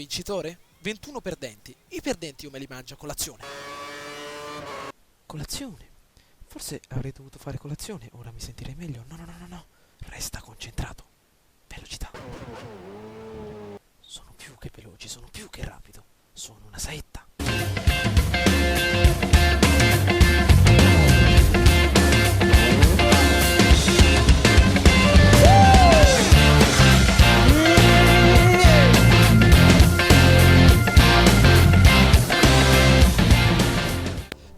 vincitore? 21 perdenti. I perdenti io me li mangio a colazione. Colazione? Forse avrei dovuto fare colazione, ora mi sentirei meglio. No, no, no, no, no. Resta concentrato. Velocità. Sono più che veloce, sono più che rapido. Sono una saetta.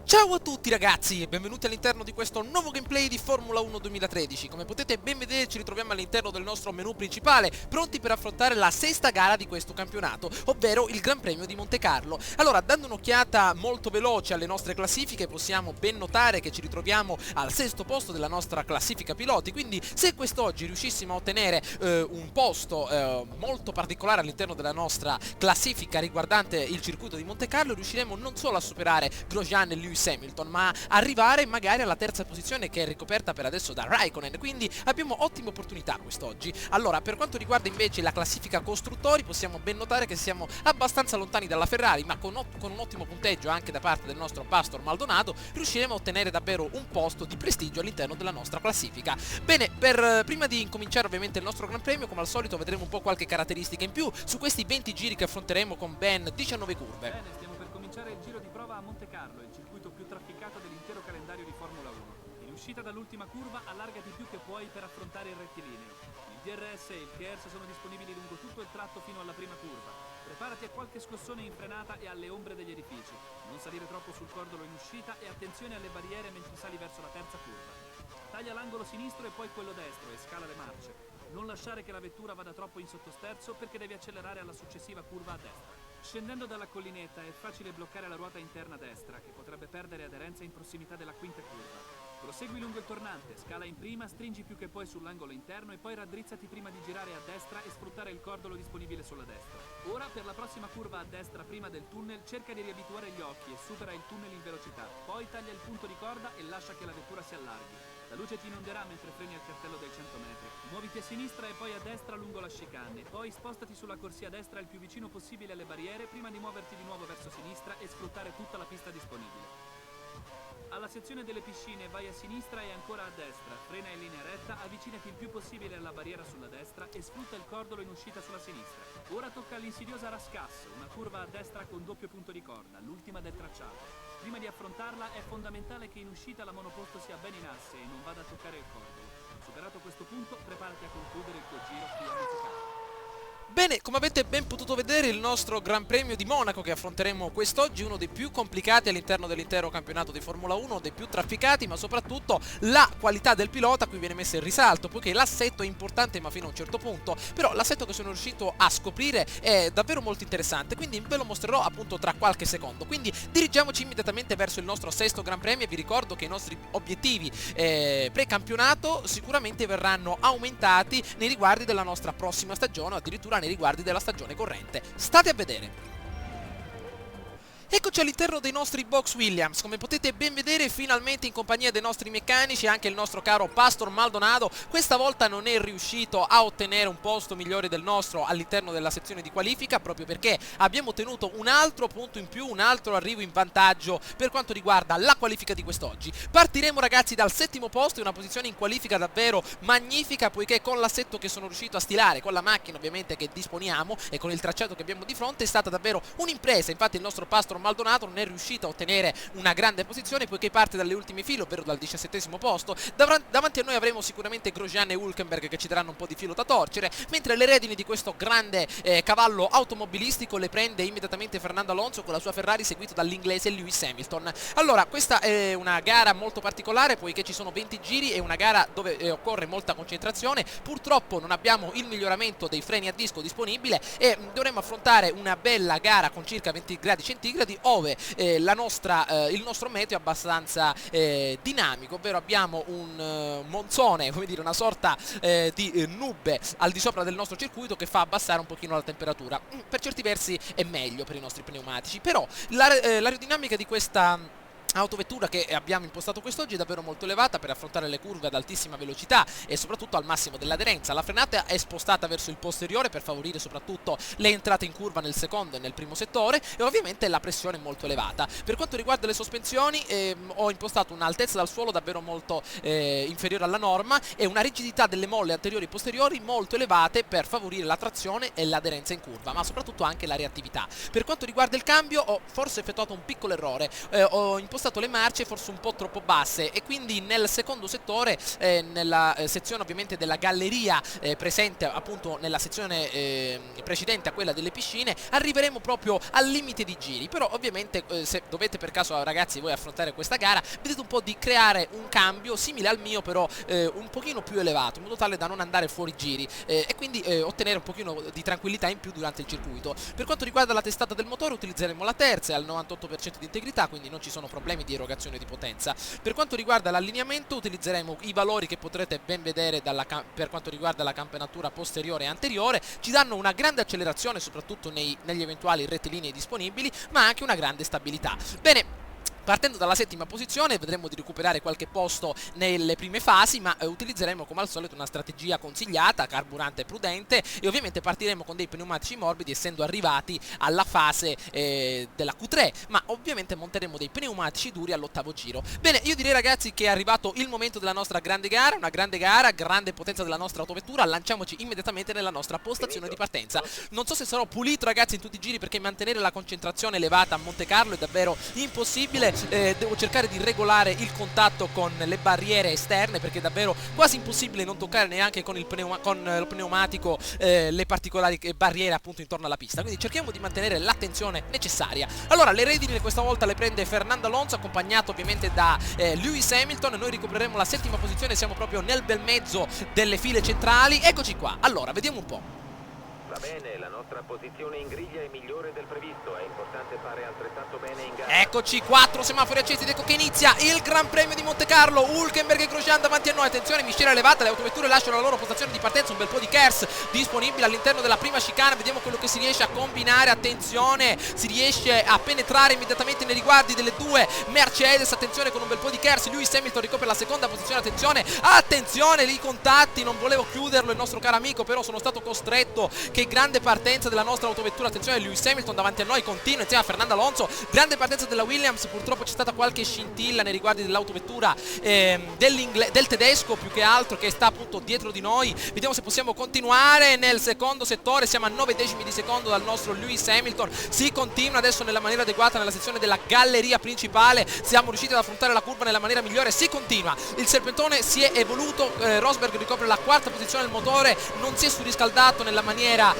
Ciao a tutti ragazzi e benvenuti all'interno di questo nuovo gameplay di Formula 1 2013. Come potete ben vedere ci ritroviamo all'interno del nostro menu principale, pronti per affrontare la sesta gara di questo campionato, ovvero il Gran Premio di Montecarlo. Allora, dando un'occhiata molto veloce alle nostre classifiche, possiamo ben notare che ci ritroviamo al sesto posto della nostra classifica piloti, quindi se quest'oggi riuscissimo a ottenere un posto molto particolare all'interno della nostra classifica riguardante il circuito di Montecarlo, riusciremo non solo a superare Grosjean e Lewis Hamilton, ma arrivare magari alla terza posizione che è ricoperta per adesso da Raikkonen, quindi abbiamo ottime opportunità quest'oggi. Allora, per quanto riguarda invece la classifica costruttori, possiamo ben notare che siamo abbastanza lontani dalla Ferrari, ma con un ottimo punteggio anche da parte del nostro Pastor Maldonado riusciremo a ottenere davvero un posto di prestigio all'interno della nostra classifica. Bene, prima di incominciare ovviamente il nostro Gran Premio, come al solito vedremo un po' qualche caratteristica in più su questi 20 giri che affronteremo con ben 19 curve. Bene, stiamo per cominciare il giro di prova a Montecarlo, il circuito più trafficato dell'intero calendario di Formula 1. In uscita dall'ultima curva allargati più che puoi per affrontare il rettilineo. Il DRS e il KERS sono disponibili lungo tutto il tratto fino alla prima curva. Preparati a qualche scossone in frenata e alle ombre degli edifici. Non salire troppo sul cordolo in uscita e attenzione alle barriere mentre sali verso la terza curva. Taglia l'angolo sinistro e poi quello destro e scala le marce. Non lasciare che la vettura vada troppo in sottosterzo perché devi accelerare alla successiva curva a destra. Scendendo dalla collinetta è facile bloccare la ruota interna destra, che potrebbe perdere aderenza in prossimità della quinta curva. Prosegui lungo il tornante, scala in prima, stringi più che puoi sull'angolo interno e poi raddrizzati prima di girare a destra e sfruttare il cordolo disponibile sulla destra. Ora, per la prossima curva a destra prima del tunnel, cerca di riabituare gli occhi e supera il tunnel in velocità. Poi taglia il punto di corda e lascia che la vettura si allarghi. La luce ti inonderà mentre freni al cartello dei 100 metri. Muoviti a sinistra e poi a destra lungo la chicane. Poi spostati sulla corsia destra il più vicino possibile alle barriere prima di muoverti di nuovo verso sinistra e sfruttare tutta la pista disponibile. Alla sezione delle piscine vai a sinistra e ancora a destra, frena in linea retta, avvicinati il più possibile alla barriera sulla destra e sfrutta il cordolo in uscita sulla sinistra. Ora tocca l'insidiosa Rascasso, una curva a destra con doppio punto di corda, l'ultima del tracciato. Prima di affrontarla è fondamentale che in uscita la monoposto sia ben in asse e non vada a toccare il cordolo. Superato questo punto, preparati a concludere il tuo giro qui a Montecarlo. Bene, come avete ben potuto vedere, il nostro Gran Premio di Monaco che affronteremo quest'oggi è uno dei più complicati all'interno dell'intero campionato di Formula 1, dei più trafficati, ma soprattutto la qualità del pilota qui viene messa in risalto, poiché l'assetto è importante ma fino a un certo punto, però l'assetto che sono riuscito a scoprire è davvero molto interessante, quindi ve lo mostrerò appunto tra qualche secondo. Quindi dirigiamoci immediatamente verso il nostro sesto Gran Premio e vi ricordo che i nostri obiettivi pre-campionato sicuramente verranno aumentati nei riguardi della nostra prossima stagione o addirittura nei riguardi della stagione corrente. State a vedere. Eccoci all'interno dei nostri box Williams, come potete ben vedere finalmente in compagnia dei nostri meccanici anche il nostro caro Pastor Maldonado. Questa volta non è riuscito a ottenere un posto migliore del nostro all'interno della sezione di qualifica, proprio perché abbiamo ottenuto un altro punto in più, un altro arrivo in vantaggio per quanto riguarda la qualifica di quest'oggi. Partiremo ragazzi dal settimo posto, una posizione in qualifica davvero magnifica, poiché con l'assetto che sono riuscito a stilare, con la macchina ovviamente che disponiamo e con il tracciato che abbiamo di fronte, è stata davvero un'impresa. Infatti il nostro Pastor Maldonado non è riuscito a ottenere una grande posizione poiché parte dalle ultime file, ovvero dal 17° posto. Davanti a noi avremo sicuramente Grosjean e Hülkenberg che ci daranno un po' di filo da torcere, mentre le redini di questo grande cavallo automobilistico le prende immediatamente Fernando Alonso con la sua Ferrari, seguito dall'inglese Lewis Hamilton. Allora, questa è una gara molto particolare poiché ci sono 20 giri, è una gara dove occorre molta concentrazione. Purtroppo non abbiamo il miglioramento dei freni a disco disponibile e dovremo affrontare una bella gara con circa 20 gradi centigradi, ove il nostro meteo è abbastanza dinamico, ovvero abbiamo un monzone, come dire, una sorta di nube al di sopra del nostro circuito che fa abbassare un pochino la temperatura. Per certi versi è meglio per i nostri pneumatici, però l'aerodinamica di questa autovettura che abbiamo impostato quest'oggi è davvero molto elevata per affrontare le curve ad altissima velocità e soprattutto al massimo dell'aderenza. La frenata è spostata verso il posteriore per favorire soprattutto le entrate in curva nel secondo e nel primo settore, e ovviamente la pressione è molto elevata. Per quanto riguarda le sospensioni ho impostato un'altezza dal suolo davvero molto inferiore alla norma e una rigidità delle molle anteriori e posteriori molto elevate per favorire la trazione e l'aderenza in curva, ma soprattutto anche la reattività. Per quanto riguarda il cambio ho forse effettuato un piccolo errore, ho impostato le marce forse un po' troppo basse e quindi nel secondo settore, nella sezione ovviamente della galleria presente appunto nella sezione precedente a quella delle piscine, arriveremo proprio al limite di giri. Però ovviamente se dovete per caso ragazzi voi affrontare questa gara, vedete un po' di creare un cambio simile al mio, però un pochino più elevato, in modo tale da non andare fuori giri e quindi ottenere un pochino di tranquillità in più durante il circuito. Per quanto riguarda la testata del motore utilizzeremo la terza al 98% di integrità, quindi non ci sono problemi di erogazione di potenza. Per quanto riguarda l'allineamento utilizzeremo i valori che potrete ben vedere per quanto riguarda la campanatura posteriore e anteriore. Ci danno una grande accelerazione soprattutto negli eventuali rettilinei disponibili, ma anche una grande stabilità. Bene, partendo dalla settima posizione vedremo di recuperare qualche posto nelle prime fasi, ma utilizzeremo come al solito una strategia consigliata, carburante prudente, e ovviamente partiremo con dei pneumatici morbidi essendo arrivati alla fase della Q3, ma ovviamente monteremo dei pneumatici duri all'ottavo giro. Bene, io direi ragazzi che è arrivato il momento della nostra grande gara, una grande gara, grande potenza della nostra autovettura. Lanciamoci immediatamente nella nostra postazione di partenza. Non so se sarò pulito ragazzi in tutti i giri, perché mantenere la concentrazione elevata a Monte Carlo è davvero impossibile. Devo cercare di regolare il contatto con le barriere esterne, perché è davvero quasi impossibile non toccare neanche con il pneumatico le particolari barriere appunto intorno alla pista, quindi cerchiamo di mantenere l'attenzione necessaria. Allora, le redini questa volta le prende Fernando Alonso, accompagnato ovviamente da Lewis Hamilton. Noi ricopriremo la settima posizione, siamo proprio nel bel mezzo delle file centrali. Eccoci qua, allora vediamo un po'. Va bene, la nostra posizione in griglia è migliore del previsto, è importante fare altrettanto bene in gara. Eccoci, 4 semafori accesi ed ecco che inizia il Gran Premio di Monte Carlo. Hülkenberg e Grosjean davanti a noi, attenzione, miscela elevata, le autovetture lasciano la loro postazione di partenza, un bel po' di KERS disponibile all'interno della prima chicane. Vediamo quello che si riesce a combinare, attenzione, si riesce a penetrare immediatamente nei riguardi delle due Mercedes, attenzione con un bel po' di KERS. Lewis Hamilton ricopre la seconda posizione, attenzione, lì i contatti, non volevo chiuderlo il nostro caro amico, però sono stato costretto. Che grande partenza della nostra autovettura, attenzione, Lewis Hamilton davanti a noi continua insieme a Fernando Alonso. Grande partenza della Williams, purtroppo c'è stata qualche scintilla nei riguardi dell'autovettura del tedesco più che altro, che sta appunto dietro di noi. Vediamo se possiamo continuare nel secondo settore, siamo a 9 decimi di secondo dal nostro Lewis Hamilton. Si continua adesso nella maniera adeguata nella sezione della galleria principale, siamo riusciti ad affrontare la curva nella maniera migliore, si continua, il serpentone si è evoluto, Rosberg ricopre la quarta posizione, il motore non si è surriscaldato nella maniera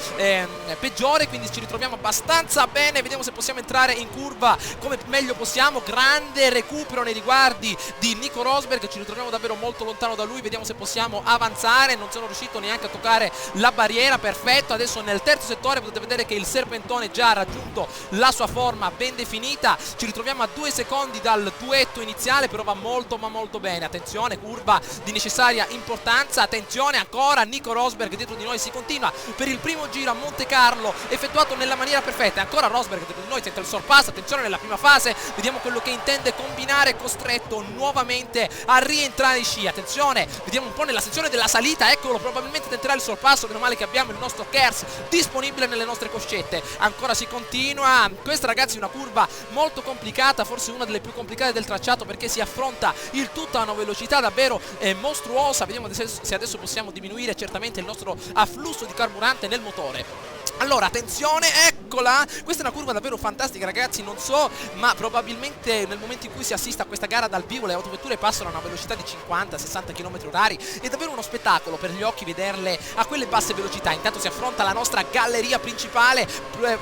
peggiore, quindi ci ritroviamo abbastanza bene. Vediamo se possiamo entrare in curva come meglio possiamo. Grande recupero nei riguardi di Nico Rosberg, ci ritroviamo davvero molto lontano da lui. Vediamo se possiamo avanzare, non sono riuscito neanche a toccare la barriera, perfetto. Adesso nel terzo settore potete vedere che il serpentone già ha raggiunto la sua forma ben definita, ci ritroviamo a 2 secondi dal duetto iniziale, però va molto ma molto bene. Attenzione, curva di necessaria importanza, attenzione ancora, Nico Rosberg dietro di noi, si continua per il primo giro a Monte Carlo effettuato nella maniera perfetta. Ancora Rosberg dietro di noi, sente il sorpasso, attenzione nella prima fase, vediamo quello che intende combinare, costretto nuovamente a rientrare in scia. Attenzione, vediamo un po' nella sezione della salita, eccolo, probabilmente tenterà il sorpasso, meno male che abbiamo il nostro KERS disponibile nelle nostre coscette. Ancora si continua, questa ragazzi è una curva molto complicata, forse una delle più complicate del tracciato, perché si affronta il tutto a una velocità davvero mostruosa. Vediamo se adesso possiamo diminuire certamente il nostro afflusso di carburante nel motore. Allora, attenzione, eccola! Questa è una curva davvero fantastica, ragazzi, non so, ma probabilmente nel momento in cui si assiste a questa gara dal vivo le autovetture passano a una velocità di 50-60 km/h. È davvero uno spettacolo per gli occhi vederle a quelle basse velocità. Intanto si affronta la nostra galleria principale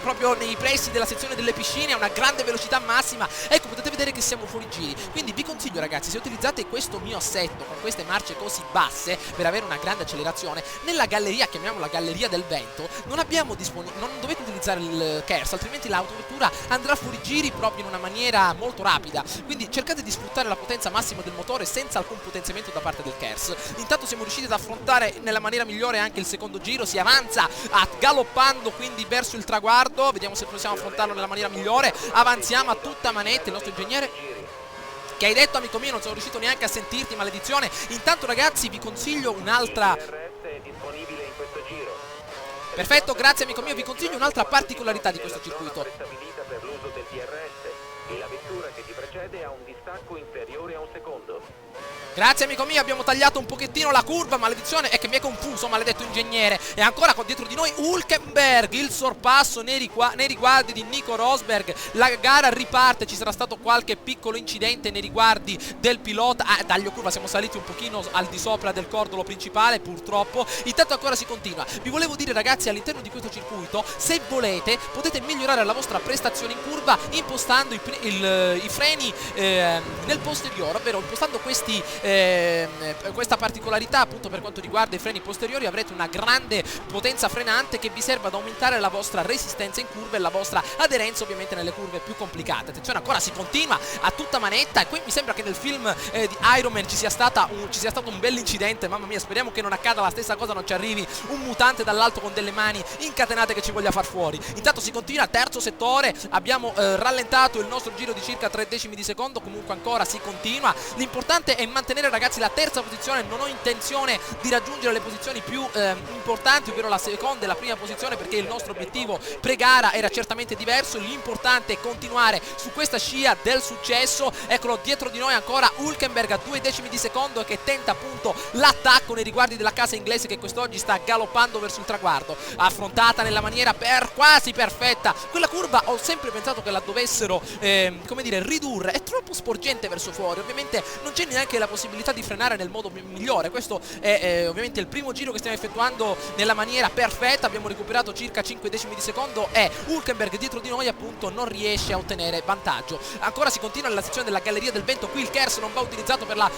proprio nei pressi della sezione delle piscine a una grande velocità massima. Ecco, potete vedere che siamo fuori giri, quindi vi consiglio ragazzi, se utilizzate questo mio assetto con queste marce così basse per avere una grande accelerazione, nella galleria, chiamiamola galleria del vento, non dovete utilizzare il KERS, altrimenti l'autovettura andrà fuori giri proprio in una maniera molto rapida. Quindi cercate di sfruttare la potenza massima del motore senza alcun potenziamento da parte del KERS. Intanto siamo riusciti ad affrontare nella maniera migliore anche il secondo giro, si avanza galoppando quindi verso il traguardo. Vediamo se possiamo affrontarlo nella maniera migliore. Avanziamo a tutta manetta, il nostro ingegnere Che hai detto, amico mio? Non sono riuscito neanche a sentirti, maledizione. Intanto ragazzi vi consiglio un'altra... Il DRS è disponibile in questo giro. Perfetto, grazie amico mio, vi consiglio un'altra particolarità di questo circuito. Prestabilita per l'uso del DRS e la vettura che ti precede ha un distacco inferiore a un secondo. Grazie amico mio, abbiamo tagliato un pochettino la curva, maledizione, è che mi è confuso, maledetto ingegnere. E ancora dietro di noi Hülkenberg, il sorpasso nei riguardi di Nico Rosberg. La gara riparte, ci sarà stato qualche piccolo incidente nei riguardi del pilota. Taglio curva, siamo saliti un pochino al di sopra del cordolo principale, purtroppo. Intanto ancora si continua. Vi volevo dire ragazzi, all'interno di questo circuito, se volete, potete migliorare la vostra prestazione in curva impostando i freni nel posteriore, ovvero impostando questa particolarità appunto per quanto riguarda i freni posteriori. Avrete una grande potenza frenante che vi serve ad aumentare la vostra resistenza in curva e la vostra aderenza ovviamente nelle curve più complicate. Attenzione, ancora si continua a tutta manetta e qui mi sembra che nel film di Iron Man ci sia stato un bell'incidente. Mamma mia, speriamo che non accada la stessa cosa, non ci arrivi un mutante dall'alto con delle mani incatenate che ci voglia far fuori. Intanto si continua, terzo settore, abbiamo rallentato il nostro giro di circa 3 decimi di secondo, comunque ancora si continua. L'importante è mantenere ragazzi la terza posizione, non ho intenzione di raggiungere le posizioni più importanti, ovvero la seconda e la prima posizione, perché il nostro obiettivo pre-gara era certamente diverso. L'importante è continuare su questa scia del successo. Eccolo dietro di noi ancora Hülkenberg a 2 decimi di secondo che tenta appunto l'attacco nei riguardi della casa inglese che quest'oggi sta galoppando verso il traguardo, affrontata nella maniera quasi perfetta. Quella curva ho sempre pensato che la dovessero come dire ridurre, è troppo sporgente verso fuori, ovviamente non c'è neanche la possibilità di frenare nel modo migliore. Questo è ovviamente il primo giro che stiamo effettuando nella maniera perfetta, abbiamo recuperato circa 5 decimi di secondo e Hülkenberg dietro di noi appunto non riesce a ottenere vantaggio. Ancora si continua nella sezione della galleria del vento, qui il KERS non va utilizzato per la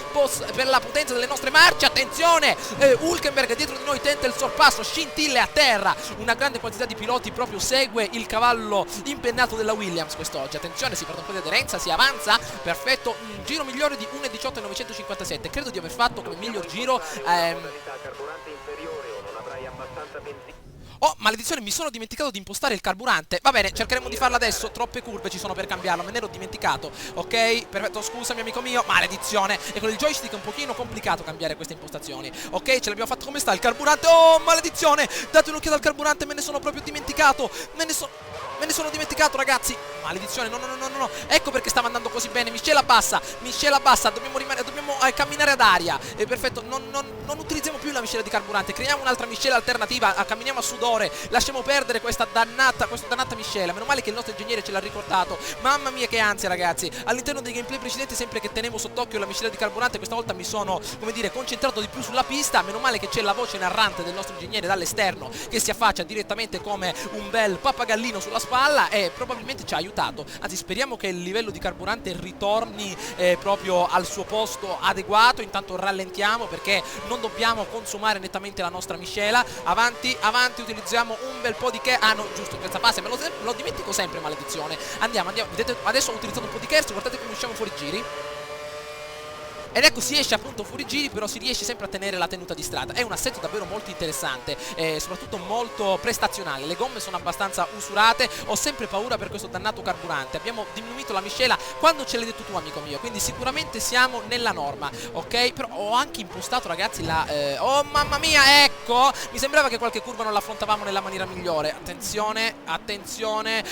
potenza delle nostre marce. Attenzione, Hülkenberg dietro di noi tenta il sorpasso, scintille a terra, una grande quantità di piloti proprio segue il cavallo impennato della Williams quest'oggi. Attenzione, si perde un po' di aderenza, si avanza, perfetto, un giro migliore di 1.18.957, credo di aver fatto come miglior giro Carburante inferiore o non avrai abbastanza benzina. Oh, maledizione, mi sono dimenticato di impostare il carburante. Va bene, cercheremo di farlo adesso. Troppe curve ci sono per cambiarlo, me ne ero dimenticato. Ok, perfetto, scusami amico mio. Maledizione, e con il joystick è un pochino complicato cambiare queste impostazioni. Ok, ce l'abbiamo fatto. Come sta il carburante? Oh, maledizione, date un'occhiata al carburante, me ne sono proprio dimenticato. Me ne sono dimenticato ragazzi. Maledizione, no. Ecco perché stava andando così bene. Miscela bassa, dobbiamo camminare ad aria. Perfetto, non utilizziamo più la miscela di carburante, creiamo un'altra miscela alternativa, camminiamo a sudore, lasciamo perdere questa dannata miscela. Meno male che il nostro ingegnere ce l'ha ricordato. Mamma mia che ansia ragazzi. All'interno dei gameplay precedenti, sempre che tenevo sott'occhio la miscela di carburante, questa volta mi sono, come dire, concentrato di più sulla pista. Meno male che c'è la voce narrante del nostro ingegnere dall'esterno che si affaccia direttamente come un bel pappagallino sulla spalla e probabilmente ci ha aiutato. Anzi, speriamo che il livello di carburante ritorni proprio al suo posto adeguato. Intanto rallentiamo perché non dobbiamo consumare nettamente la nostra miscela. Avanti, utilizziamo un bel po' di no, giusto, questa base me lo dimentico sempre, maledizione. Andiamo. Vedete, adesso ho utilizzato un po' di KERS, guardate come usciamo fuori giri. Ed ecco, si esce appunto fuori giri, però si riesce sempre a tenere la tenuta di strada. È un assetto davvero molto interessante, soprattutto molto prestazionale. Le gomme sono abbastanza usurate, ho sempre paura per questo dannato carburante. Abbiamo diminuito la miscela quando ce l'hai detto tu amico mio, quindi sicuramente siamo nella norma, ok? Però ho anche impostato ragazzi la... oh mamma mia, ecco! Mi sembrava che qualche curva non l'affrontavamo nella maniera migliore. Attenzione!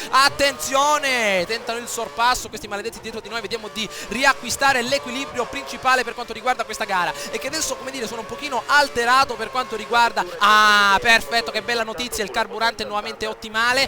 Tentano il sorpasso questi maledetti dietro di noi, vediamo di riacquistare l'equilibrio principale per quanto riguarda questa gara, e che adesso, come dire, sono un pochino alterato per quanto riguarda... Ah, perfetto, che bella notizia, il carburante è nuovamente ottimale,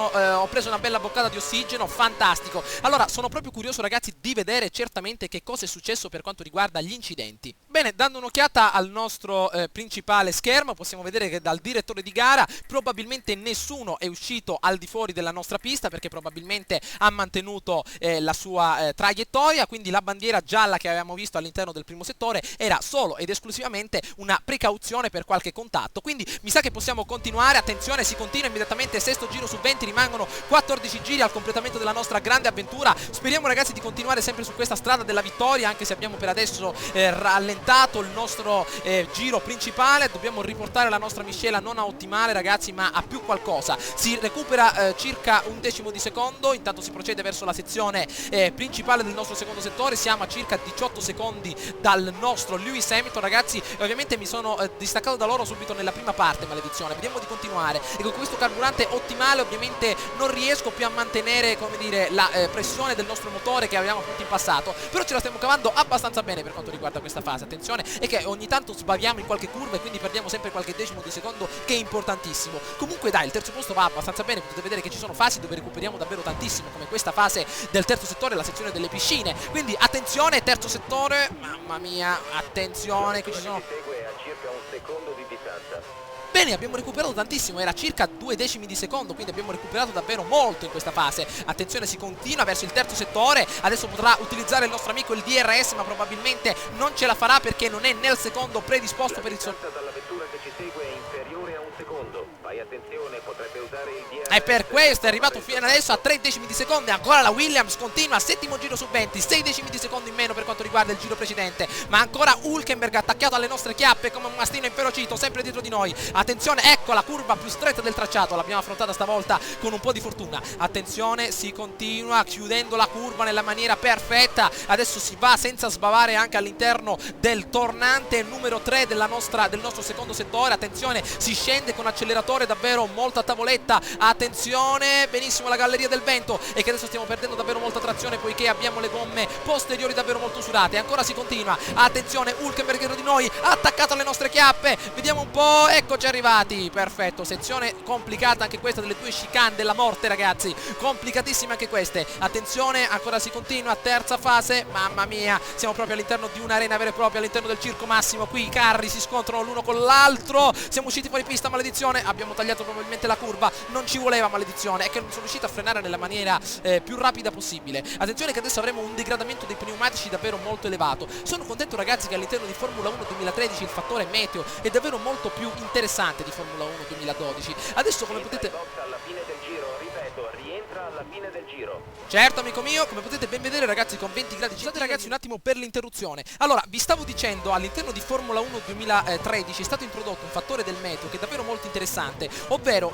ho preso una bella boccata di ossigeno, fantastico. Allora, sono proprio curioso ragazzi di vedere certamente che cosa è successo per quanto riguarda gli incidenti. Bene, dando un'occhiata al nostro principale schermo, possiamo vedere che dal direttore di gara probabilmente nessuno è uscito al di fuori della nostra pista, perché probabilmente ha mantenuto la sua traiettoria, quindi la bandiera gialla che avevamo visto all'interno del primo settore era solo ed esclusivamente una precauzione per qualche contatto. Quindi mi sa che possiamo continuare. Attenzione, si continua immediatamente, sesto giro su 20, rimangono 14 giri al completamento della nostra grande avventura. Speriamo ragazzi di continuare sempre su questa strada della vittoria, anche se abbiamo per adesso rallentato il nostro giro principale. Dobbiamo riportare la nostra miscela non a ottimale ragazzi, ma a più qualcosa. Si recupera circa un decimo di secondo, intanto si procede verso la sezione principale del nostro secondo settore. Siamo a circa 18 secondi dal nostro Lewis Hamilton ragazzi, e ovviamente mi sono distaccato da loro subito nella prima parte, maledizione. Vediamo di continuare, e con questo carburante ottimale ovviamente non riesco più a mantenere, come dire, la pressione del nostro motore che avevamo appunto in passato, però ce la stiamo cavando abbastanza bene per quanto riguarda questa fase. Attenzione, è che ogni tanto sbaviamo in qualche curva e quindi perdiamo sempre qualche decimo di secondo, che è importantissimo. Comunque dai, il terzo posto va abbastanza bene. Potete vedere che ci sono fasi dove recuperiamo davvero tantissimo, come questa fase del terzo settore, la sezione delle piscine. Quindi attenzione, terzo settore, mamma mia, attenzione, qui ci sono... segue a circa un secondo di distanza. Bene, abbiamo recuperato tantissimo, era circa 2 decimi di secondo, quindi abbiamo recuperato davvero molto in questa fase. Attenzione, si continua verso il terzo settore, adesso potrà utilizzare il nostro amico il DRS, ma probabilmente non ce la farà perché non è nel secondo predisposto per il distanza dalla vettura che ci segue è inferiore a un secondo. Fai attenzione, potrebbe usare il DRS. E per questo è arrivato fino adesso a 3 decimi di secondo, e ancora la Williams continua, settimo giro su 20, 6 decimi di secondo in meno per quanto riguarda il giro precedente, ma ancora Hülkenberg attaccato alle nostre chiappe come un mastino inferocito, sempre dietro di noi. Attenzione, ecco la curva più stretta del tracciato, l'abbiamo affrontata stavolta con un po' di fortuna. Attenzione, si continua chiudendo la curva nella maniera perfetta, adesso si va senza sbavare anche all'interno del tornante numero 3 del nostro secondo settore. Attenzione, si scende con acceleratore davvero molto a tavoletta. Attenzione, benissimo la galleria del vento, e che adesso stiamo perdendo davvero molta trazione poiché abbiamo le gomme posteriori davvero molto usurate. Ancora si continua, attenzione, Hülkenberg dietro di noi, attaccato alle nostre chiappe, vediamo un po', eccoci arrivati. Perfetto, sezione complicata anche questa delle due chicane della morte ragazzi, complicatissime anche queste. Attenzione, ancora si continua, terza fase, mamma mia, siamo proprio all'interno di un'arena vera e propria, all'interno del circo massimo. Qui i carri si scontrano l'uno con l'altro, siamo usciti fuori pista, maledizione, abbiamo tagliato probabilmente la curva, non ci voleva, maledizione, è che non sono riuscito a frenare nella maniera più rapida possibile. Attenzione che adesso avremo un degradamento dei pneumatici davvero molto elevato. Sono contento ragazzi che all'interno di Formula 1 2013 il fattore meteo è davvero molto più interessante di Formula 1 2012. Adesso come potete... alla fine del giro, ripeto, rientra alla fine del giro. Certo amico mio, come potete ben vedere ragazzi con 20 gradi. Scusate ragazzi un attimo per l'interruzione. Allora, vi stavo dicendo, all'interno di Formula 1 2013 è stato introdotto un fattore del meteo che è davvero molto interessante, ovvero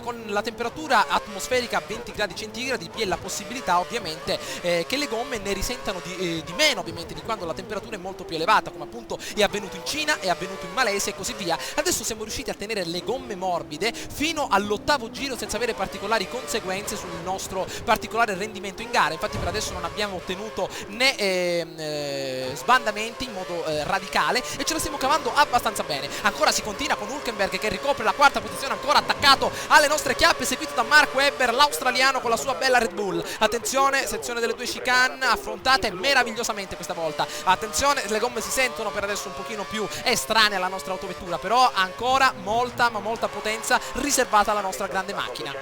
con la temperatura atmosferica a 20 gradi centigradi vi è la possibilità ovviamente che le gomme ne risentano di meno ovviamente di quando la temperatura è molto più elevata, come appunto è avvenuto in Cina, è avvenuto in Malesia e così via. Adesso siamo riusciti a tenere le gomme morbide fino all'8º giro senza avere particolari conseguenze sul nostro particolare rendimento in gara. Infatti per adesso non abbiamo ottenuto né sbandamenti in modo radicale e ce la stiamo cavando abbastanza bene. Ancora si continua con Hülkenberg che ricopre la quarta posizione, ancora attaccato alle nostre chiappe, seguito da Mark Webber, l'australiano con la sua bella Red Bull. Attenzione, sezione delle due chicane affrontate meravigliosamente questa volta. Attenzione, le gomme si sentono per adesso un pochino più estranee alla nostra autovettura, però ancora molta ma molta potenza riservata alla nostra grande macchina.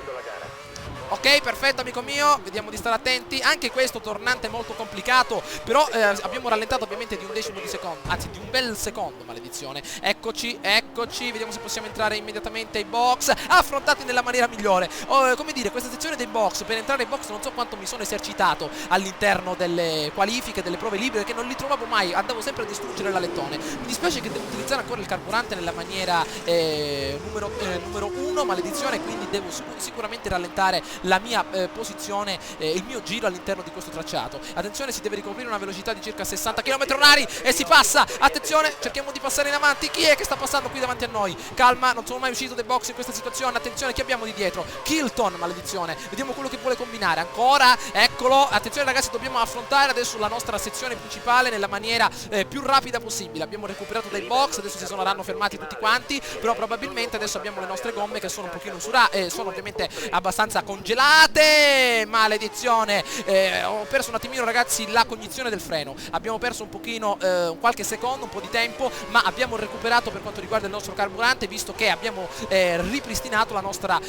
Ok, perfetto amico mio, vediamo di stare attenti. Anche questo tornante è molto complicato, però abbiamo rallentato ovviamente di un decimo di secondo, anzi di un bel secondo, maledizione. Eccoci, eccoci, vediamo se possiamo entrare immediatamente ai box, affrontati nella maniera migliore. Come dire, questa sezione dei box, per entrare ai box non so quanto mi sono esercitato all'interno delle qualifiche, delle prove libere, che non li trovavo mai, andavo sempre a distruggere l'alettone. Mi dispiace che devo utilizzare ancora il carburante nella maniera numero 1, maledizione, quindi devo sicuramente rallentare la mia posizione, il mio giro all'interno di questo tracciato. Attenzione, si deve ricoprire una velocità di circa 60 km/h e si passa. Attenzione, cerchiamo di passare in avanti. Chi è che sta passando qui davanti a noi? Calma, non sono mai uscito dai box in questa situazione. Attenzione, chi abbiamo di dietro? Kilton, maledizione. Vediamo quello che vuole combinare. Ancora, eccolo. Attenzione ragazzi, dobbiamo affrontare adesso la nostra sezione principale nella maniera più rapida possibile. Abbiamo recuperato dai box, adesso si saranno fermati tutti quanti, però probabilmente adesso abbiamo le nostre gomme che sono un pochino usurate, sono ovviamente abbastanza congelate. Maledizione, ho perso un attimino ragazzi la cognizione del freno, abbiamo perso un pochino qualche secondo, un po' di tempo, ma abbiamo recuperato dato per quanto riguarda il nostro carburante, visto che abbiamo ripristinato la nostra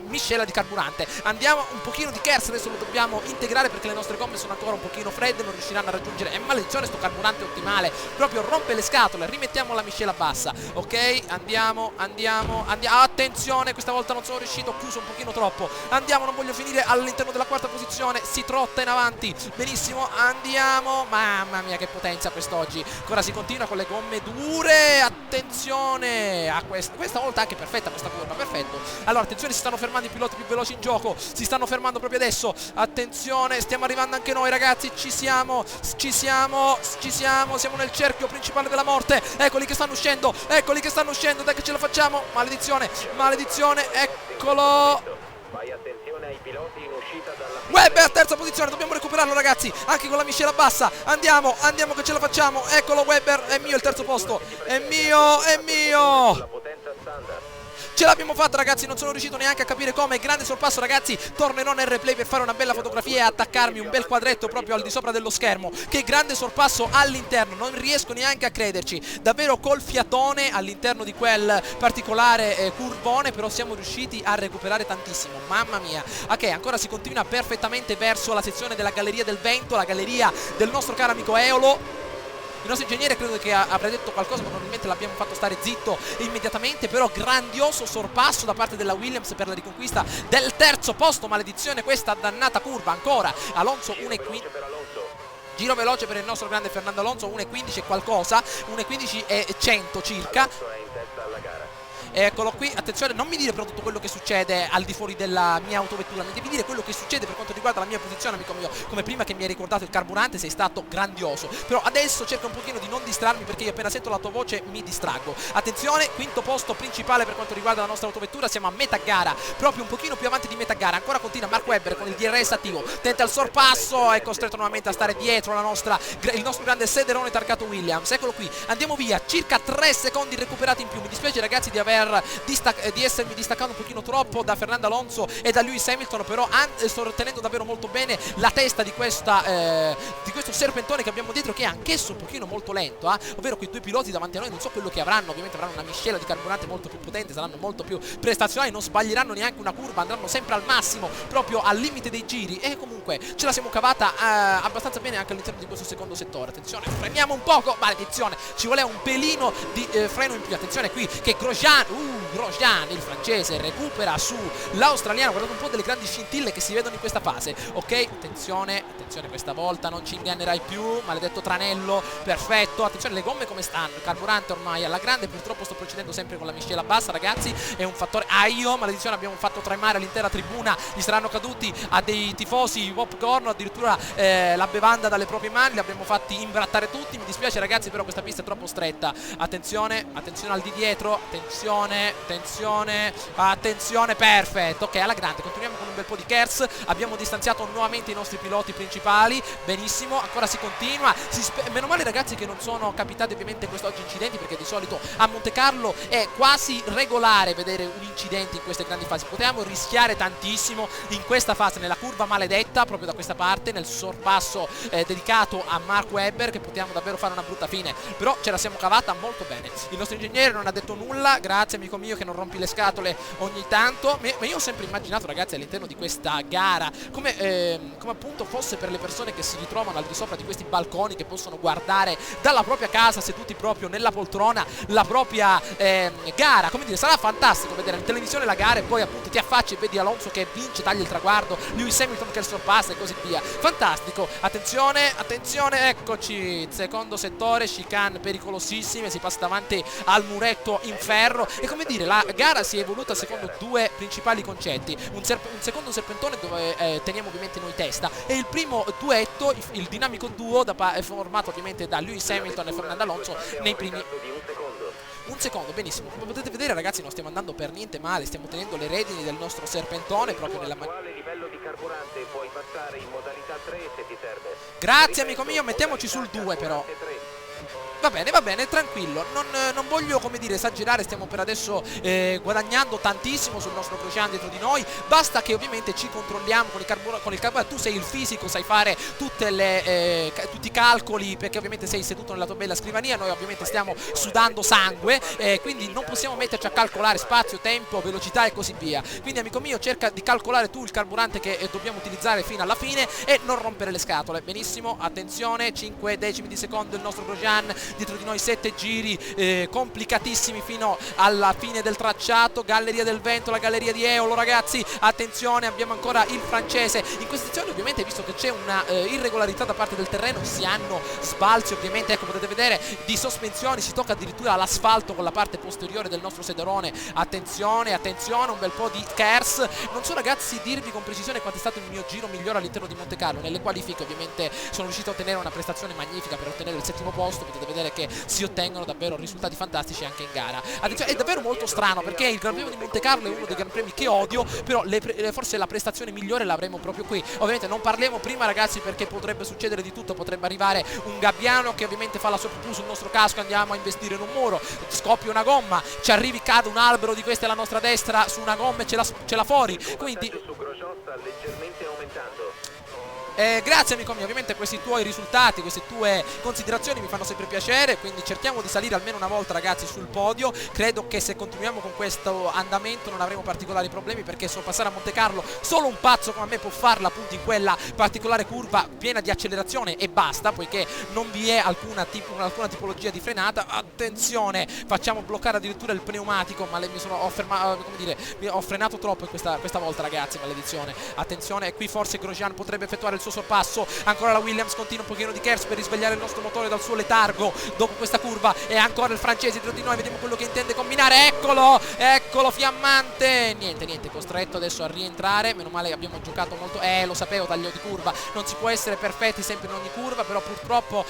miscela di carburante. Andiamo un pochino di KERS, adesso lo dobbiamo integrare perché le nostre gomme sono ancora un pochino fredde, non riusciranno a raggiungere, è maledizione sto carburante ottimale, proprio rompe le scatole. Rimettiamo la miscela bassa, ok, andiamo, attenzione, questa volta non sono riuscito, ho chiuso un pochino troppo, andiamo, non voglio finire all'interno della quarta posizione, si trotta in avanti, benissimo, andiamo, mamma mia che potenza quest'oggi, ancora si continua con le gomme dure, attenzione a questa volta anche perfetta questa curva, perfetto. Allora attenzione, si stanno fermando i piloti più veloci in gioco, si stanno fermando proprio adesso, attenzione, stiamo arrivando anche noi ragazzi, ci siamo, siamo nel cerchio principale della morte, eccoli che stanno uscendo, dai che ce la facciamo, maledizione, eccolo. Fai attenzione ai piloti in uscita dalla Webb è a terza posizione, dobbiamo recuperarlo ragazzi, anche con la miscela bassa, andiamo che ce la facciamo, eccolo Webber, è mio il terzo posto, è mio. la potenza standard. Ce l'abbiamo fatta ragazzi, non sono riuscito neanche a capire come, grande sorpasso ragazzi, tornerò nel replay per fare una bella fotografia e attaccarmi un bel quadretto proprio al di sopra dello schermo. Che grande sorpasso all'interno, non riesco neanche a crederci, davvero col fiatone all'interno di quel particolare curvone, però siamo riusciti a recuperare tantissimo, mamma mia. Ok, ancora si continua perfettamente verso la sezione della galleria del vento, la galleria del nostro caro amico Eolo. Il nostro ingegnere credo che avrà detto qualcosa, probabilmente l'abbiamo fatto stare zitto immediatamente, però grandioso sorpasso da parte della Williams per la riconquista del terzo posto, maledizione questa dannata curva, ancora Alonso 1,15. Giro veloce per il nostro grande Fernando Alonso, 1,15 e qualcosa, 1,15 e 100 circa. Eccolo qui, attenzione, non mi dire però tutto quello che succede al di fuori della mia autovettura, mi devi dire quello che succede per quanto riguarda la mia posizione, amico mio. Come prima che mi hai ricordato il carburante, sei stato grandioso, però adesso cerca un pochino di non distrarmi perché io appena sento la tua voce mi distraggo. Attenzione, quinto posto principale per quanto riguarda la nostra autovettura, siamo a metà gara, proprio un pochino più avanti di metà gara, ancora continua Mark Webber con il DRS attivo, tenta il sorpasso, è costretto nuovamente a stare dietro il nostro grande sederone targato Williams. Eccolo qui, andiamo via, circa 3 secondi recuperati in più. Mi dispiace ragazzi di essermi distaccato un pochino troppo da Fernando Alonso e da Lewis Hamilton, però sto tenendo davvero molto bene la testa di questo serpentone che abbiamo dietro, che è anch'esso un pochino molto lento, ovvero quei due piloti davanti a noi, non so quello che avranno, ovviamente avranno una miscela di carburante molto più potente, saranno molto più prestazionali, non sbaglieranno neanche una curva, andranno sempre al massimo, proprio al limite dei giri, e comunque ce la siamo cavata abbastanza bene anche all'interno di questo secondo settore. Attenzione, freniamo un poco, maledizione, ci voleva un pelino di freno in più. Attenzione qui che Grosjean, il francese, recupera sull'australiano. Guardate un po' delle grandi scintille che si vedono in questa fase. Ok, attenzione, questa volta non ci ingannerai più, maledetto tranello, perfetto. Attenzione, le gomme come stanno, il carburante ormai alla grande, purtroppo sto procedendo sempre con la miscela bassa ragazzi, è un fattore, maledizione, abbiamo fatto tremare l'intera tribuna, gli saranno caduti a dei tifosi popcorn, addirittura la bevanda dalle proprie mani, li abbiamo fatti imbrattare tutti, mi dispiace ragazzi, però questa pista è troppo stretta. Attenzione al di dietro, attenzione, perfetto, ok, alla grande, continuiamo con un bel po' di KERS, abbiamo distanziato nuovamente i nostri piloti principali, benissimo, ancora si continua, meno male ragazzi che non sono capitati ovviamente quest'oggi incidenti, perché di solito a Monte Carlo è quasi regolare vedere un incidente in queste grandi fasi. Potevamo rischiare tantissimo in questa fase, nella curva maledetta proprio da questa parte, nel sorpasso dedicato a Mark Webber, che potevamo davvero fare una brutta fine, però ce la siamo cavata molto bene. Il nostro ingegnere non ha detto nulla, grazie amico mio che non rompi le scatole ogni tanto, ma io ho sempre immaginato ragazzi all'interno di questa gara come appunto fosse per le persone che si ritrovano al di sopra di questi balconi, che possono guardare dalla propria casa seduti proprio nella poltrona la propria gara. Come dire, sarà fantastico vedere in televisione la gara e poi appunto ti affacci e vedi Alonso che vince, taglia il traguardo, Lewis Hamilton che sorpassa e così via. Fantastico. Attenzione, eccoci, secondo settore, chicane pericolosissime, si passa davanti al muretto in ferro, e come dire, la gara si è evoluta secondo due principali concetti: un secondo serpentone dove teniamo ovviamente noi testa, e il primo duetto, il dinamico duo formato ovviamente da Lewis Hamilton e Fernando Alonso nei primi un secondo. Benissimo, come potete vedere ragazzi non stiamo andando per niente male, stiamo tenendo le redini del nostro serpentone proprio nella livello di carburante, puoi passare in modalità 3 se ti serve. Grazie amico mio, mettiamoci sul 2 però. Va bene, tranquillo, non voglio, come dire, esagerare, stiamo per adesso guadagnando tantissimo sul nostro Grosjean dietro di noi, basta che ovviamente ci controlliamo con il carburante, tu sei il fisico, sai fare tutti i calcoli, perché ovviamente sei seduto nella tua bella scrivania, noi ovviamente stiamo sudando sangue, quindi non possiamo metterci a calcolare spazio, tempo, velocità e così via, quindi amico mio cerca di calcolare tu il carburante che dobbiamo utilizzare fino alla fine e non rompere le scatole. Benissimo, attenzione, 5 decimi di secondo il nostro Grosjean, dietro di noi 7 giri complicatissimi fino alla fine del tracciato, galleria del vento, la galleria di Eolo, ragazzi, attenzione, abbiamo ancora il francese. In queste sezioni ovviamente, visto che c'è una irregolarità da parte del terreno, si hanno sbalzi ovviamente, ecco potete vedere, di sospensioni, si tocca addirittura l'asfalto con la parte posteriore del nostro sederone. Attenzione, attenzione, un bel po' di KERS. Non so ragazzi dirvi con precisione quanto è stato il mio giro migliore all'interno di Monte Carlo. Nelle qualifiche ovviamente sono riuscito a ottenere una prestazione magnifica per ottenere il 7° posto, potete vedere che si ottengono davvero risultati fantastici anche in gara. Attenzione, è davvero molto strano perché il Gran Premio di Monte Carlo è uno dei Gran Premi che odio, però forse la prestazione migliore l'avremo proprio qui. Ovviamente non parliamo prima ragazzi perché potrebbe succedere di tutto, potrebbe arrivare un gabbiano che ovviamente fa la sua pupù sul nostro casco, andiamo a investire in un muro, scoppia una gomma, ci arrivi, cade un albero di questi alla nostra destra su una gomma e ce la fuori, quindi su Grosjean sta leggermente aumentando. grazie amico mio, ovviamente questi tuoi risultati, queste tue considerazioni mi fanno sempre piacere, quindi cerchiamo di salire almeno una volta ragazzi sul podio. Credo che se continuiamo con questo andamento non avremo particolari problemi, perché sorpassare a Monte Carlo solo un pazzo come me può farla appunto in quella particolare curva piena di accelerazione e basta, poiché non vi è alcuna tipologia di frenata. Attenzione, facciamo bloccare addirittura il pneumatico, ma ho frenato troppo questa volta ragazzi, maledizione. Attenzione, qui forse Grosjean potrebbe effettuare il suo sorpasso, ancora la Williams, continua un pochino di KERS per risvegliare il nostro motore dal suo letargo dopo questa curva, e ancora il francese dietro di noi, vediamo quello che intende combinare, eccolo fiammante, niente, costretto adesso a rientrare, meno male abbiamo giocato molto, lo sapevo, taglio di curva, non si può essere perfetti sempre in ogni curva, però purtroppo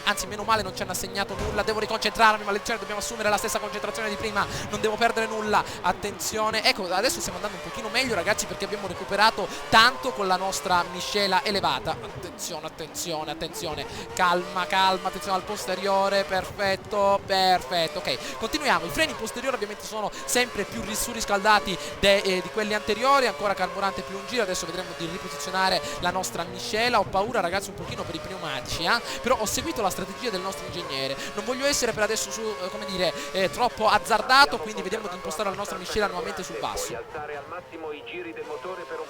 anzi meno male non ci hanno assegnato nulla, devo riconcentrarmi, maledizione, dobbiamo assumere la stessa concentrazione di prima, non devo perdere nulla. Attenzione, ecco adesso stiamo andando un pochino meglio ragazzi, perché abbiamo recuperato tanto con la nostra miscela elevata. Attenzione, calma, attenzione al posteriore, perfetto, ok, continuiamo. I freni posteriori ovviamente sono sempre più surriscaldati di quelli anteriori, ancora carburante più un giro, adesso vedremo di riposizionare la nostra miscela. Ho paura ragazzi un pochino per i pneumatici, però ho seguito la strategia del nostro ingegnere, non voglio essere per adesso troppo azzardato, quindi vediamo di impostare la nostra miscela nuovamente sul basso. Puoi alzare al massimo i giri del motore per un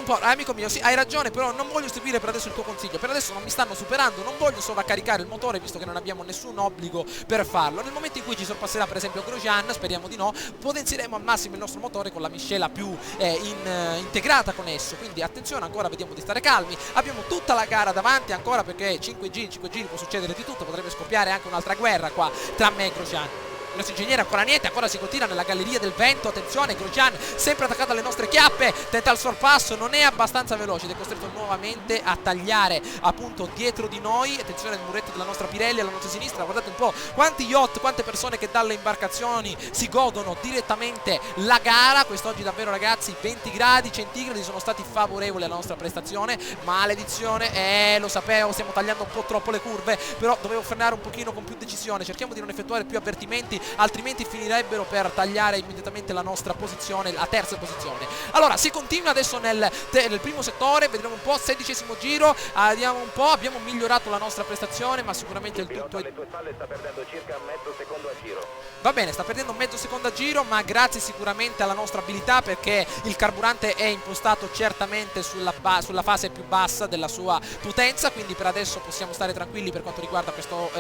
po'. Amico mio, sì, hai ragione, però non voglio seguire per adesso il tuo consiglio. Per adesso non mi stanno superando, non voglio sovraccaricare il motore, visto che non abbiamo nessun obbligo per farlo. Nel momento in cui ci sorpasserà per esempio Grosjean, speriamo di no, potenzieremo al massimo il nostro motore con la miscela più integrata con esso. Quindi attenzione, ancora vediamo di stare calmi. Abbiamo tutta la gara davanti ancora, perché 5 giri può succedere di tutto, potrebbe scoppiare anche un'altra guerra qua tra me e Grosjean. Il nostro ingegnere ancora niente, ancora si continua nella galleria del vento. Attenzione, Grosjean sempre attaccato alle nostre chiappe, tenta il sorpasso, non è abbastanza veloce ed è costretto nuovamente a tagliare appunto dietro di noi. Attenzione al muretto della nostra Pirelli alla nostra sinistra, guardate un po' quanti yacht, quante persone che dalle imbarcazioni si godono direttamente la gara. Quest'oggi davvero ragazzi 20 gradi centigradi sono stati favorevoli alla nostra prestazione. Maledizione, lo sapevo, stiamo tagliando un po' troppo le curve, però dovevo frenare un pochino con più decisione. Cerchiamo di non effettuare più avvertimenti, altrimenti finirebbero per tagliare immediatamente la nostra posizione, la terza posizione. Allora si continua adesso nel primo settore, vedremo un po', 16° giro, vediamo un po', abbiamo migliorato la nostra prestazione, ma sicuramente il tutto alle tue spalle sta perdendo circa mezzo secondo a giro. Va bene, sta perdendo mezzo secondo a giro, ma grazie sicuramente alla nostra abilità, perché il carburante è impostato certamente sulla fase più bassa della sua potenza, quindi per adesso possiamo stare tranquilli per quanto riguarda questo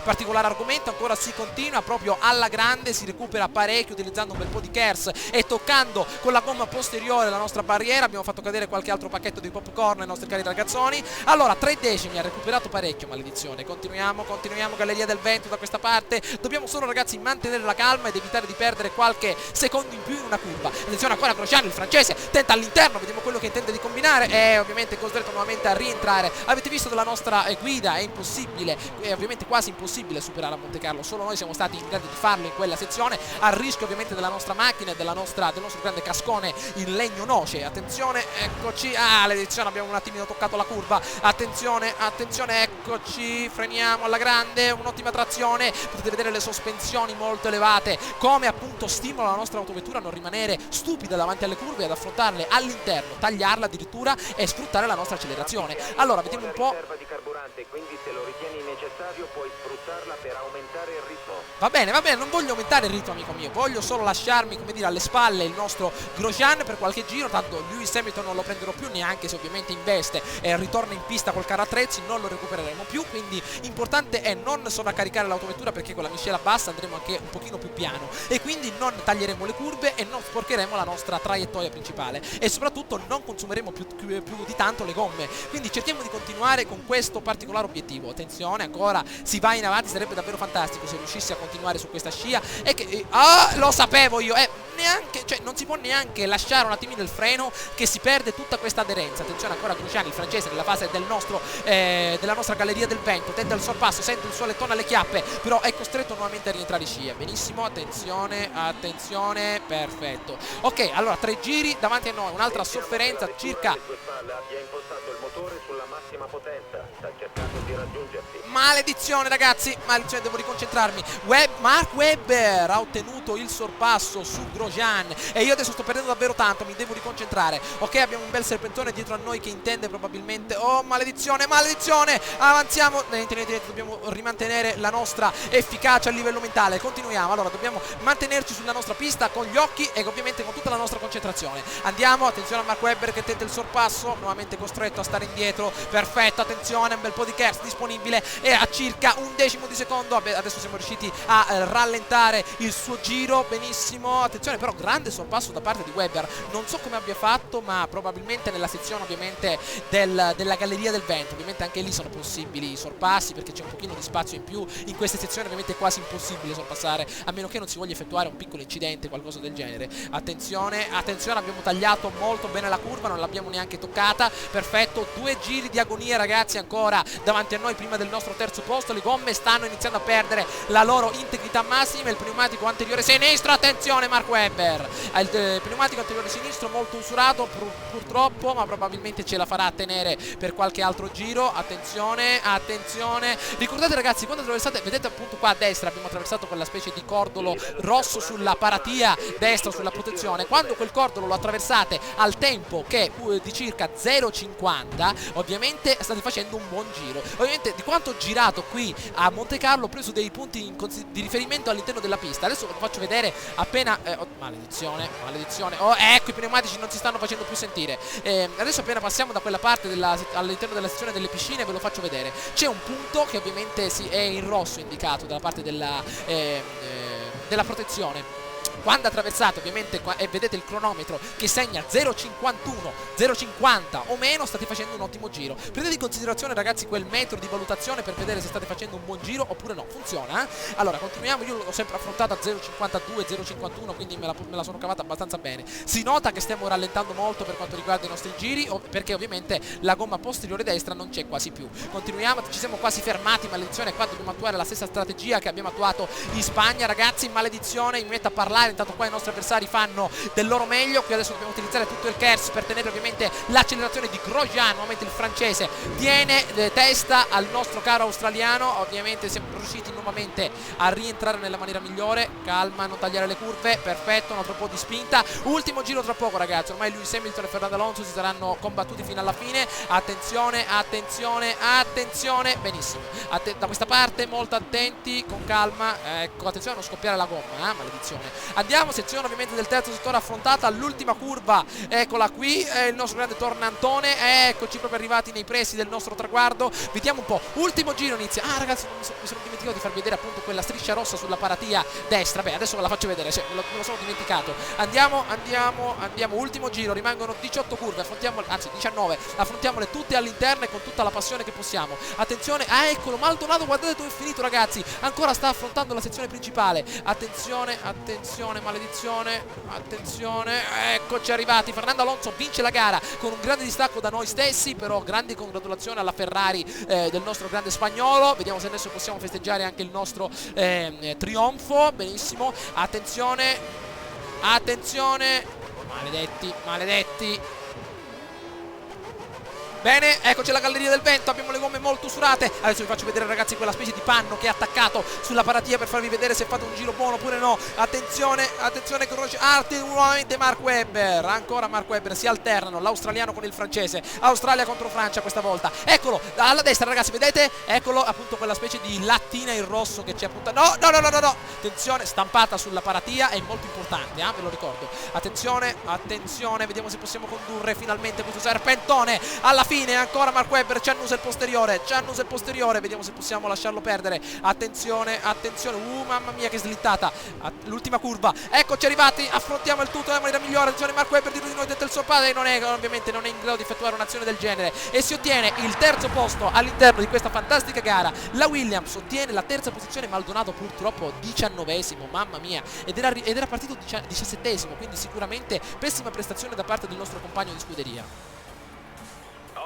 particolare argomento. Ancora si continua proprio alla grande, si recupera parecchio utilizzando un bel po' di KERS e toccando con la gomma posteriore la nostra barriera. Abbiamo fatto cadere qualche altro pacchetto di popcorn ai nostri cari ragazzoni. Allora 3 decimi, ha recuperato parecchio, maledizione. Continuiamo, galleria del vento da questa parte. Dobbiamo solo ragazzi mantenere la calma ed evitare di perdere qualche secondo in più in una curva. Attenzione ancora Grosjean, il francese tenta all'interno, vediamo quello che intende di combinare, e ovviamente è costretto nuovamente a rientrare. Avete visto della nostra guida, è impossibile, è ovviamente quasi impossibile superare a Monte Carlo, solo noi siamo stati in grado di farlo in quella sezione, a rischio ovviamente della nostra macchina e del nostro grande cascone in legno noce. Attenzione, eccoci, l'edizione, abbiamo un attimino toccato la curva, attenzione, eccoci, freniamo alla grande, un'ottima trazione, potete vedere le sospensioni molto elevate, come appunto stimolano la nostra autovettura a non rimanere stupida davanti alle curve, ad affrontarle all'interno, tagliarla addirittura e sfruttare la nostra accelerazione. Allora, vediamo un po'. Riserva di carburante, quindi se lo ritieni necessario puoi sfruttarla per aumentare il ritmo. Va bene, non voglio aumentare il ritmo, amico mio, voglio solo lasciarmi, come dire, alle spalle il nostro Grosjean per qualche giro, tanto Lewis Hamilton non lo prenderò più, neanche se ovviamente investe e ritorna in pista col carro attrezzi, non lo recupereremo più, quindi importante è non sovraccaricare l'autovettura, perché con la miscela bassa andremo anche un pochino più piano e quindi non taglieremo le curve e non sporcheremo la nostra traiettoria principale e soprattutto non consumeremo più di tanto le gomme, quindi cerchiamo di continuare con questo particolare obiettivo. Attenzione, ancora si va in avanti, sarebbe davvero fantastico se riuscissi a continuare su questa scia e che lo sapevo io, neanche, cioè non si può neanche lasciare un attimino il freno, che si perde tutta questa aderenza. Attenzione ancora Grosjean, il francese, nella fase della nostra galleria del vento, tende al sorpasso, sente il suo lettone alle chiappe, però è costretto nuovamente a rientrare in scia. Benissimo, attenzione, perfetto. Ok, allora 3 giri davanti a noi, un'altra sofferenza circa. Abbia impostato il motore sulla massima potenza, sta cercando di raggiungerti. Maledizione ragazzi, maledizione, devo riconcentrarmi. Mark Webber ha ottenuto il sorpasso su Grosjean e io adesso sto perdendo davvero tanto, mi devo riconcentrare. Ok, abbiamo un bel serpentone dietro a noi che intende probabilmente, oh maledizione, avanziamo, niente, dobbiamo rimantenere la nostra efficacia a livello mentale. Continuiamo, allora dobbiamo mantenerci sulla nostra pista con gli occhi e ovviamente con tutta la nostra concentrazione. Andiamo, attenzione a Mark Webber che tenta il sorpasso, nuovamente costretto a stare indietro. Perfetto, attenzione, un bel po' di KERS disponibile e a circa 1/10 di secondo. Adesso siamo riusciti a rallentare il suo giro, benissimo. Attenzione però, grande sorpasso da parte di Webber, non so come abbia fatto, ma probabilmente nella sezione ovviamente della galleria del vento, ovviamente anche lì sono possibili i sorpassi perché c'è un pochino di spazio in più. In queste sezioni ovviamente è quasi impossibile sorpassare, a meno che non si voglia effettuare un piccolo incidente, qualcosa del genere. Attenzione, abbiamo tagliato molto bene la curva, non l'abbiamo neanche toccata. Perfetto, 2 giri di agonia ragazzi ancora davanti a noi prima del nostro terzo posto. Le gomme stanno iniziando a perdere la loro integrità massima. Il pneumatico anteriore sinistro, attenzione Mark Webber, il pneumatico anteriore sinistro molto usurato purtroppo, ma probabilmente ce la farà a tenere per qualche altro giro. Attenzione, ricordate ragazzi, quando attraversate, vedete appunto qua a destra abbiamo attraversato quella specie di cordolo rosso sulla paratia destra, sulla protezione. Quando quel cordolo lo attraversate al tempo che di circa 0,50, ovviamente state facendo un buon giro. Ovviamente di quanto ho girato qui a Monte Carlo ho preso dei punti di riferimento all'interno della pista. Adesso ve lo faccio vedere appena maledizione, ecco, i pneumatici non si stanno facendo più sentire. Adesso appena passiamo da quella parte all'interno della sezione delle piscine ve lo faccio vedere. C'è un punto che ovviamente è in rosso indicato dalla parte della protezione. Quando attraversate ovviamente e vedete il cronometro che segna 0,51, 0,50 o meno, state facendo un ottimo giro. Prendete in considerazione ragazzi quel metro di valutazione per vedere se state facendo un buon giro oppure no. Funziona, eh? Allora continuiamo, io l'ho sempre affrontato a 0,52, 0,51, quindi me la sono cavata abbastanza bene. Si nota che stiamo rallentando molto per quanto riguarda i nostri giri, perché ovviamente la gomma posteriore destra non c'è quasi più. Continuiamo, ci siamo quasi fermati, maledizione. Qua dobbiamo attuare la stessa strategia che abbiamo attuato in Spagna ragazzi. Maledizione, mi metto a parlare, intanto qua i nostri avversari fanno del loro meglio. Qui adesso dobbiamo utilizzare tutto il KERS per tenere ovviamente l'accelerazione di Grosjean. Nuovamente il francese tiene testa al nostro caro australiano. Ovviamente siamo riusciti nuovamente a rientrare nella maniera migliore. Calma, non tagliare le curve. Perfetto, un altro po' di spinta. Ultimo giro tra poco ragazzi. Ormai Lewis Hamilton e Fernando Alonso si saranno combattuti fino alla fine. Attenzione. Benissimo. Da questa parte molto attenti, con calma. Ecco, attenzione a non scoppiare la gomma, maledizione. Andiamo, sezione ovviamente del terzo settore affrontata all'ultima curva. Eccola qui, il nostro grande tornantone. Eccoci proprio arrivati nei pressi del nostro traguardo. Vediamo un po'. Ultimo giro inizia. Ragazzi, mi sono dimenticato di farvi vedere appunto quella striscia rossa sulla paratia destra. Beh, adesso ve la faccio vedere, me lo sono dimenticato. Andiamo. Ultimo giro, rimangono 18 curve, anzi 19. Affrontiamole tutte all'interno e con tutta la passione che possiamo. Attenzione, eccolo Maldonado, guardate dove è finito ragazzi. Ancora sta affrontando la sezione principale. Attenzione. maledizione, attenzione, eccoci arrivati. Fernando Alonso vince la gara con un grande distacco da noi stessi, però grandi congratulazioni alla Ferrari del nostro grande spagnolo. Vediamo se adesso possiamo festeggiare anche il nostro trionfo. Benissimo, attenzione, attenzione, maledetti. Bene, eccoci alla galleria del vento, abbiamo le gomme molto usurate. Adesso vi faccio vedere, ragazzi, quella specie di panno che è attaccato sulla paratia per farvi vedere se fate un giro buono oppure no. Attenzione, nuovamente Mark Webber, ancora Mark Webber, si alternano l'australiano con il francese, Australia contro Francia questa volta. Eccolo, alla destra, ragazzi, vedete? Eccolo, appunto, quella specie di lattina in rosso che ci appunta. No. Attenzione, stampata sulla paratia, è molto importante, ve lo ricordo. Attenzione, vediamo se possiamo condurre finalmente questo serpentone alla fine. Ancora Mark Webber, ci annusa il posteriore, vediamo se possiamo lasciarlo perdere. Attenzione, mamma mia che slittata, l'ultima curva, eccoci arrivati, affrontiamo il tutto nella maniera migliore. Attenzione, Mark Webber dietro di noi, detto il suo padre, ovviamente non è in grado di effettuare un'azione del genere e si ottiene il terzo posto all'interno di questa fantastica gara. La Williams ottiene la terza posizione, Maldonado purtroppo 19esimo, mamma mia, ed era partito 17esimo, quindi sicuramente pessima prestazione da parte del nostro compagno di scuderia.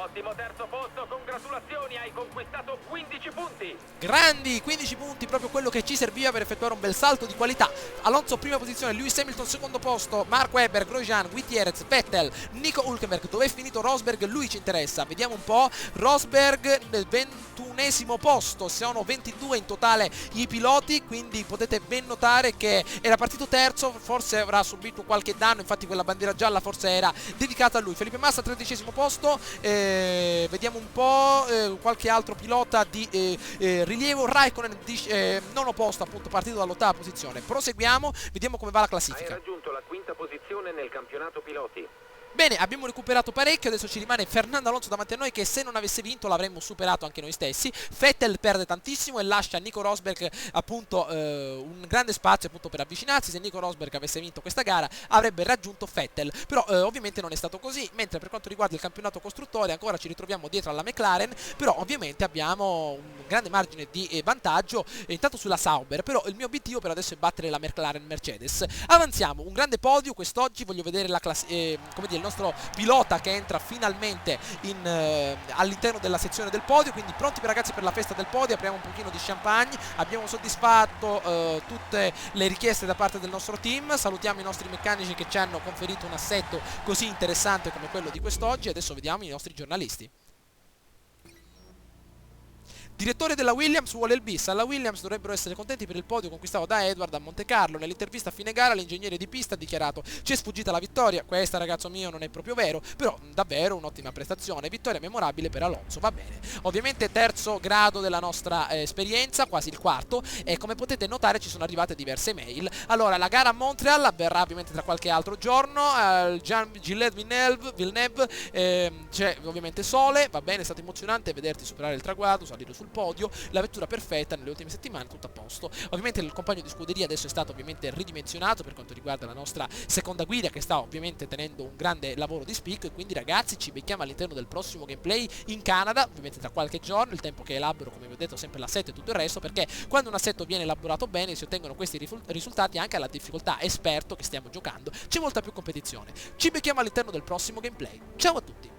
Ottimo terzo posto, congratulazioni, hai conquistato 15 punti. Grandi 15 punti, proprio quello che ci serviva per effettuare un bel salto di qualità. Alonso prima posizione, Lewis Hamilton secondo posto, Mark Webber, Grosjean, Gutierrez, Vettel, Nico Hülkenberg. Dove è finito Rosberg? Lui ci interessa, vediamo un po'. Rosberg nel 21esimo posto, sono 22 in totale i piloti, quindi potete ben notare che era partito terzo, forse avrà subito qualche danno, infatti quella bandiera gialla forse era dedicata a lui. Felipe Massa 13esimo posto, vediamo un po' qualche altro pilota di rilievo. Raikkonen nono posto, appunto, partito dall'ottava posizione. Proseguiamo, vediamo come va la classifica. Hai raggiunto la quinta posizione nel campionato piloti. Bene, abbiamo recuperato parecchio, adesso ci rimane Fernando Alonso davanti a noi che se non avesse vinto l'avremmo superato anche noi stessi. Vettel perde tantissimo e lascia a Nico Rosberg appunto un grande spazio appunto per avvicinarsi. Se Nico Rosberg avesse vinto questa gara avrebbe raggiunto Vettel, però ovviamente non è stato così. Mentre per quanto riguarda il campionato costruttori ancora ci ritroviamo dietro alla McLaren, però ovviamente abbiamo un grande margine di vantaggio intanto sulla Sauber, però il mio obiettivo per adesso è battere la McLaren Mercedes. Avanziamo, un grande podio quest'oggi, voglio vedere la come dire, il nostro pilota che entra finalmente all'interno della sezione del podio, quindi pronti ragazzi per la festa del podio. Apriamo un pochino di champagne, abbiamo soddisfatto tutte le richieste da parte del nostro team, salutiamo i nostri meccanici che ci hanno conferito un assetto così interessante come quello di quest'oggi. Adesso vediamo i nostri giornalisti. Direttore della Williams vuole il bis. Alla Williams dovrebbero essere contenti per il podio conquistato da Edward a Monte Carlo. Nell'intervista a fine gara l'ingegnere di pista ha dichiarato: ci è sfuggita la vittoria, questa ragazzo mio non è proprio vero, però davvero un'ottima prestazione, vittoria memorabile per Alonso, va bene. Ovviamente terzo grado della nostra esperienza, quasi il quarto, e come potete notare ci sono arrivate diverse mail. Allora, la gara a Montreal avverrà ovviamente tra qualche altro giorno, Gilles Villeneuve, c'è ovviamente sole, va bene, è stato emozionante vederti superare il traguardo, salire sul podio, la vettura perfetta nelle ultime settimane, tutto a posto. Ovviamente il compagno di scuderia adesso è stato ovviamente ridimensionato per quanto riguarda la nostra seconda guida, che sta ovviamente tenendo un grande lavoro di spicco, e quindi ragazzi ci becchiamo all'interno del prossimo gameplay in Canada, ovviamente tra qualche giorno, il tempo che elaboro, come vi ho detto, sempre l'assetto e tutto il resto, perché quando un assetto viene elaborato bene si ottengono questi risultati anche alla difficoltà esperto che stiamo giocando, c'è molta più competizione. Ci becchiamo all'interno del prossimo gameplay, ciao a tutti!